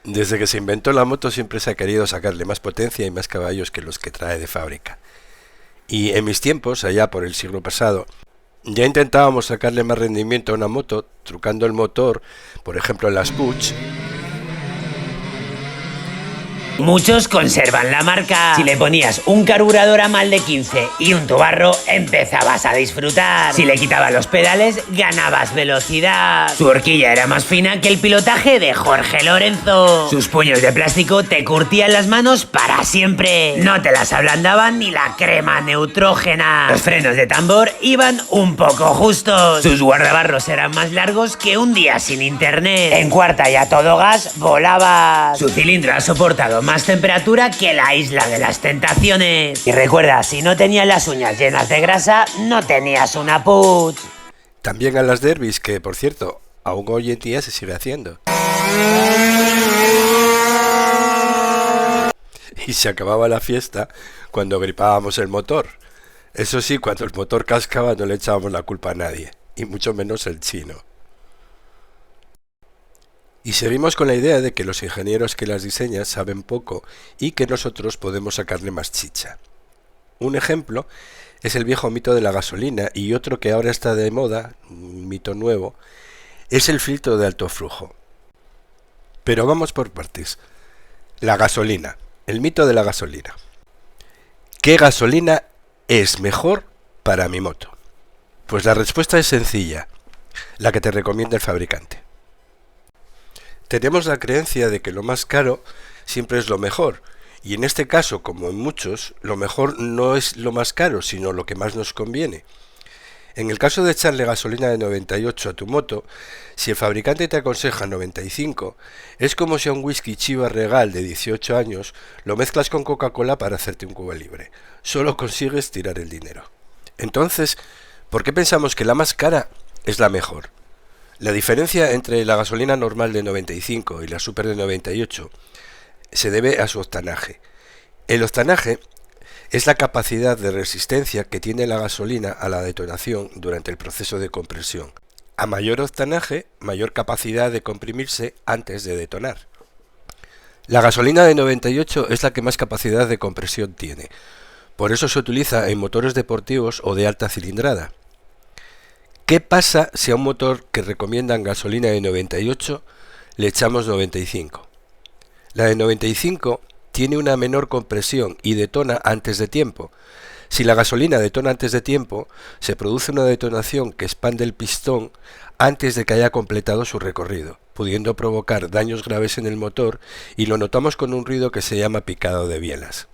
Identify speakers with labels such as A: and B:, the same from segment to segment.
A: Desde que se inventó la moto siempre se ha querido sacarle más potencia y más caballos que los que trae de fábrica. Y en mis tiempos, allá por el siglo pasado, ya intentábamos sacarle más rendimiento a una moto trucando el motor, por ejemplo en las Puig.
B: Muchos conservan la marca. Si le ponías un carburador a mal de 15 y un tubarro, empezabas a disfrutar. Si le quitabas los pedales, ganabas velocidad. Su horquilla era más fina que el pilotaje de Jorge Lorenzo. Sus puños de plástico te curtían las manos para siempre. No te las ablandaban ni la crema neutrógena. Los frenos de tambor iban un poco justos. Sus guardabarros eran más largos que un día sin internet. En cuarta y a todo gas, volabas. Su cilindro ha soportado más temperatura que la isla de las tentaciones. Y recuerda, si no tenías las uñas llenas de grasa, no tenías una Puig.
A: También a las derbis, que por cierto, aún hoy en día se sigue haciendo. Y se acababa la fiesta cuando gripábamos el motor. Eso sí, cuando el motor cascaba no le echábamos la culpa a nadie, y mucho menos el chino. Y seguimos con la idea de que los ingenieros que las diseñan saben poco y que nosotros podemos sacarle más chicha. Un ejemplo es el viejo mito de la gasolina, y otro que ahora está de moda, un mito nuevo, es el filtro de alto flujo. Pero vamos por partes. La gasolina, el mito de la gasolina. ¿Qué gasolina es mejor para mi moto? Pues la respuesta es sencilla, la que te recomienda el fabricante. Tenemos la creencia de que lo más caro siempre es lo mejor, y en este caso, como en muchos, lo mejor no es lo más caro, sino lo que más nos conviene. En el caso de echarle gasolina de 98 a tu moto, si el fabricante te aconseja 95, es como si a un whisky Chivas Regal de 18 años lo mezclas con Coca-Cola para hacerte un Cuba Libre. Solo consigues tirar el dinero. Entonces, ¿por qué pensamos que la más cara es la mejor? La diferencia entre la gasolina normal de 95 y la super de 98 se debe a su octanaje. El octanaje es la capacidad de resistencia que tiene la gasolina a la detonación durante el proceso de compresión. A mayor octanaje, mayor capacidad de comprimirse antes de detonar. La gasolina de 98 es la que más capacidad de compresión tiene. Por eso se utiliza en motores deportivos o de alta cilindrada. ¿Qué pasa si a un motor que recomiendan gasolina de 98 le echamos 95? La de 95 tiene una menor compresión y detona antes de tiempo. Si la gasolina detona antes de tiempo, se produce una detonación que expande el pistón antes de que haya completado su recorrido, pudiendo provocar daños graves en el motor, y lo notamos con un ruido que se llama picado de bielas.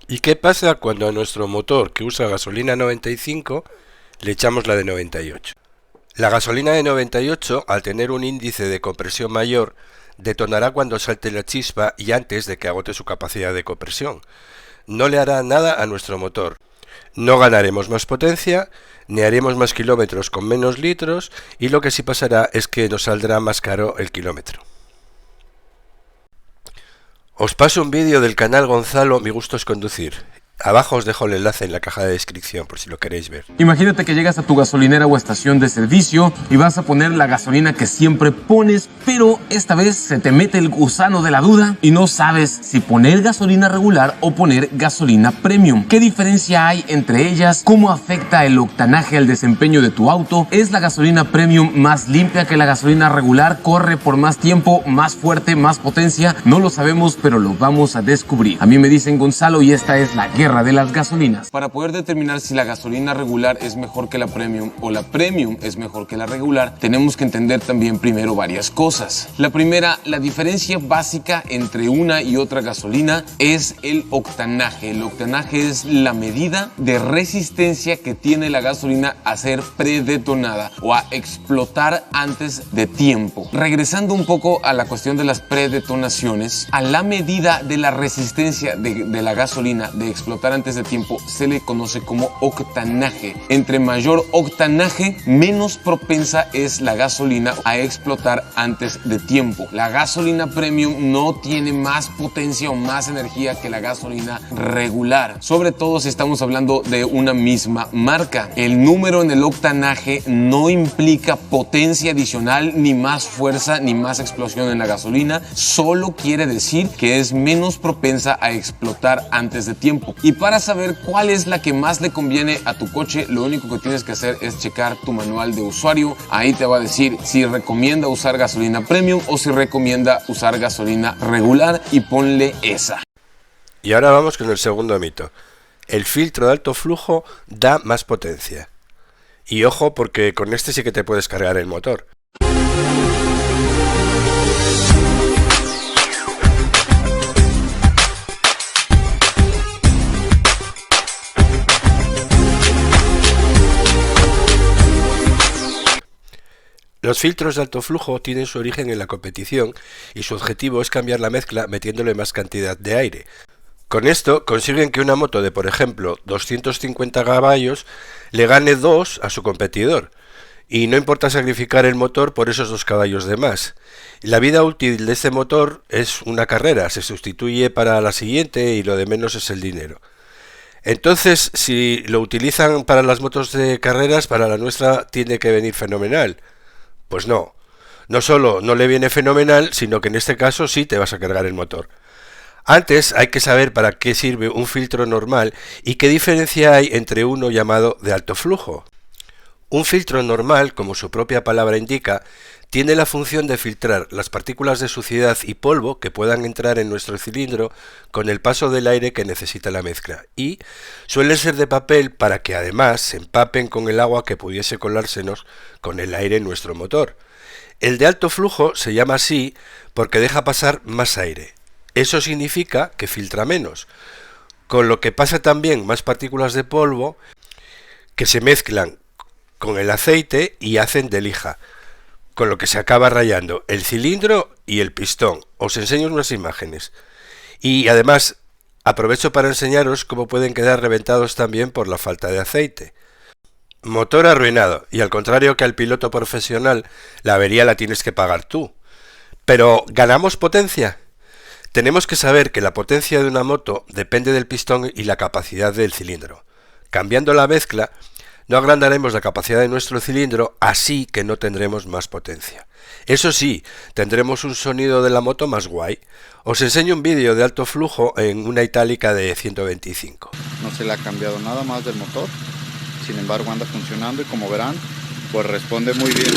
A: ¿Y qué pasa cuando a nuestro motor que usa gasolina 95 le echamos la de 98? La gasolina de 98, al tener un índice de compresión mayor, detonará cuando salte la chispa y antes de que agote su capacidad de compresión. No le hará nada a nuestro motor. No ganaremos más potencia, ni haremos más kilómetros con menos litros, y lo que sí pasará es que nos saldrá más caro el kilómetro. Os paso un vídeo del canal Gonzalo Mi Gusto es Conducir. Abajo os dejo el enlace en la caja de descripción por si lo queréis ver.
C: Imagínate que llegas a tu gasolinera o estación de servicio y vas a poner la gasolina que siempre pones, pero esta vez se te mete el gusano de la duda y no sabes si poner gasolina regular o poner gasolina premium. ¿Qué diferencia hay entre ellas? ¿Cómo afecta el octanaje al desempeño de tu auto? ¿Es la gasolina premium más limpia que la gasolina regular? ¿Corre por más tiempo, más fuerte, más potencia? No lo sabemos, pero lo vamos a descubrir. A mí me dicen Gonzalo y esta es la guerra de las gasolinas.
D: Para poder determinar si la gasolina regular es mejor que la premium o la premium es mejor que la regular, tenemos que entender también primero varias cosas. La primera, la diferencia básica entre una y otra gasolina es el octanaje. El octanaje es la medida de resistencia que tiene la gasolina a ser predetonada o a explotar antes de tiempo. Regresando un poco a la cuestión de las predetonaciones, a la medida de la resistencia de la gasolina de explotar explotar antes de tiempo se le conoce como octanaje. Entre mayor octanaje, menos propensa es la gasolina a explotar antes de tiempo. La gasolina premium no tiene más potencia o más energía que la gasolina regular, sobre todo si estamos hablando de una misma marca. El número en el octanaje no implica potencia adicional, ni más fuerza, ni más explosión en la gasolina, solo quiere decir que es menos propensa a explotar antes de tiempo. Y para saber cuál es la que más le conviene a tu coche, lo único que tienes que hacer es checar tu manual de usuario. Ahí te va a decir si recomienda usar gasolina premium o si recomienda usar gasolina regular, y ponle esa.
A: Y ahora vamos con el segundo mito. El filtro de alto flujo da más potencia. Y ojo, porque con este sí que te puedes cargar el motor. Los filtros de alto flujo tienen su origen en la competición y su objetivo es cambiar la mezcla metiéndole más cantidad de aire. Con esto consiguen que una moto de, por ejemplo, 250 caballos le gane 2 a su competidor, y no importa sacrificar el motor por esos 2 caballos de más. La vida útil de este motor es una carrera, se sustituye para la siguiente y lo de menos es el dinero. Entonces, si lo utilizan para las motos de carreras, para la nuestra tiene que venir fenomenal. Pues no, no solo no le viene fenomenal, sino que en este caso sí te vas a cargar el motor. Antes hay que saber para qué sirve un filtro normal y qué diferencia hay entre uno llamado de alto flujo. Un filtro normal, como su propia palabra indica, tiene la función de filtrar las partículas de suciedad y polvo que puedan entrar en nuestro cilindro con el paso del aire que necesita la mezcla, y suelen ser de papel para que además se empapen con el agua que pudiese colársenos con el aire en nuestro motor. El de alto flujo se llama así porque deja pasar más aire. Eso significa que filtra menos, con lo que pasa también más partículas de polvo que se mezclan con el aceite y hacen de lija, con lo que se acaba rayando el cilindro y el pistón. Os enseño unas imágenes. Y además aprovecho para enseñaros cómo pueden quedar reventados también por la falta de aceite. Motor arruinado, y al contrario que al piloto profesional, la avería la tienes que pagar tú. Pero ¿ganamos potencia? Tenemos que saber que la potencia de una moto depende del pistón y la capacidad del cilindro. Cambiando la mezcla, no agrandaremos la capacidad de nuestro cilindro, así que no tendremos más potencia. Eso sí, tendremos un sonido de la moto más guay. Os enseño un vídeo de alto flujo en una itálica de 125.
E: No se le ha cambiado nada más del motor, sin embargo anda funcionando y como verán, pues responde muy bien.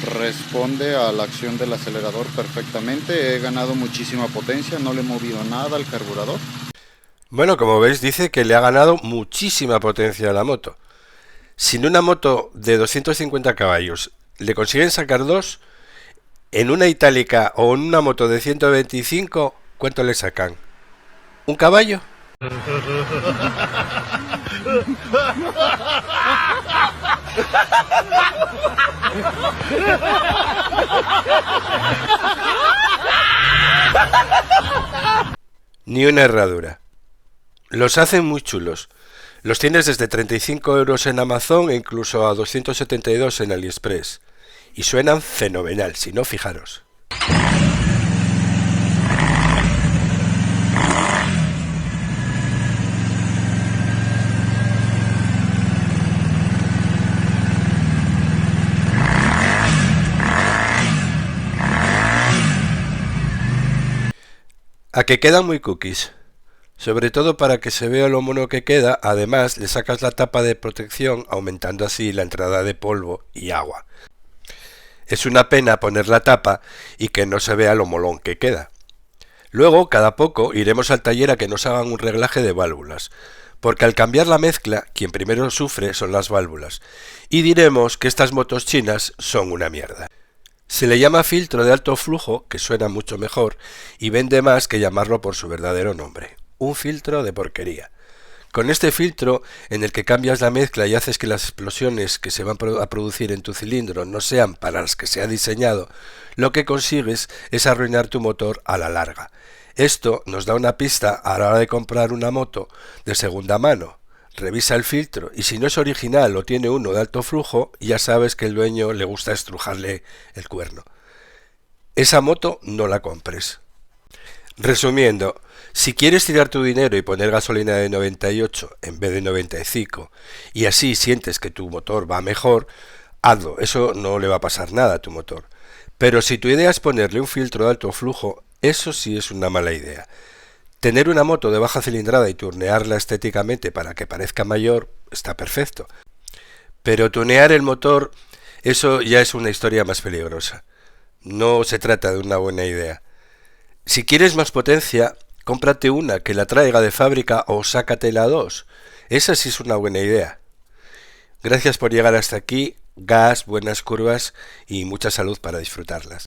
E: Responde a la acción del acelerador perfectamente. He ganado muchísima potencia, no le he movido nada al carburador.
A: Bueno, como veis dice que le ha ganado muchísima potencia a la moto. Si en una moto de 250 caballos le consiguen sacar 2, en una itálica o en una moto de 125, ¿cuánto le sacan? ¿Un caballo? Ni una herradura. Los hacen muy chulos. Los tienes desde 35 € en Amazon e incluso a 272 en AliExpress. Y suenan fenomenal, si no, fijaros. A que quedan muy cookies. Sobre todo para que se vea lo mono que queda, además le sacas la tapa de protección, aumentando así la entrada de polvo y agua. Es una pena poner la tapa y que no se vea lo molón que queda. Luego, cada poco, iremos al taller a que nos hagan un reglaje de válvulas, porque al cambiar la mezcla, quien primero sufre son las válvulas, y diremos que estas motos chinas son una mierda. Se le llama filtro de alto flujo, que suena mucho mejor, y vende más que llamarlo por su verdadero nombre. Un filtro de porquería. Con este filtro, en el que cambias la mezcla y haces que las explosiones que se van a producir en tu cilindro no sean para las que se ha diseñado, lo que consigues es arruinar tu motor a la larga. Esto nos da una pista a la hora de comprar una moto de segunda mano. Revisa el filtro y si no es original o tiene uno de alto flujo, ya sabes que el dueño le gusta estrujarle el cuerno. Esa moto no la compres. Resumiendo, si quieres tirar tu dinero y poner gasolina de 98 en vez de 95 y así sientes que tu motor va mejor, hazlo, eso no le va a pasar nada a tu motor. Pero si tu idea es ponerle un filtro de alto flujo, eso sí es una mala idea. Tener una moto de baja cilindrada y tunearla estéticamente para que parezca mayor está perfecto. Pero tunear el motor, eso ya es una historia más peligrosa. No se trata de una buena idea. Si quieres más potencia, cómprate una que la traiga de fábrica o sácatela 2. Esa sí es una buena idea. Gracias por llegar hasta aquí. Gas, buenas curvas y mucha salud para disfrutarlas.